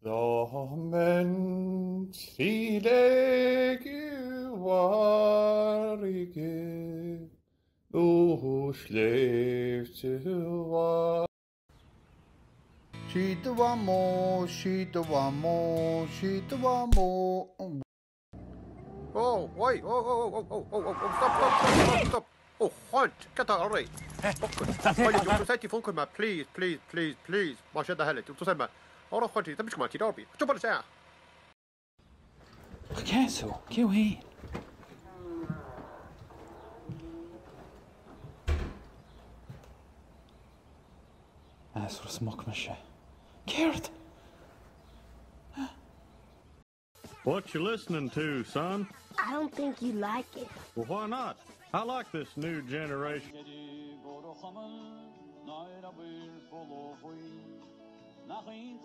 Men trilege warige, du schläfst war. Shitwamo, shitwamo, shitwamo. Oh, wait, stop, Oh, halt, قطع الري. طيب ساعتي فوق ما بليز ما شد هلت وتصل أروح خالتي تمشي ما تداربي شوف ساعة Caso, que ruim. As for smoke machine. Carrot! What you listening to, son? I don't think you like it. Well, why not? I like this new generation. Nachin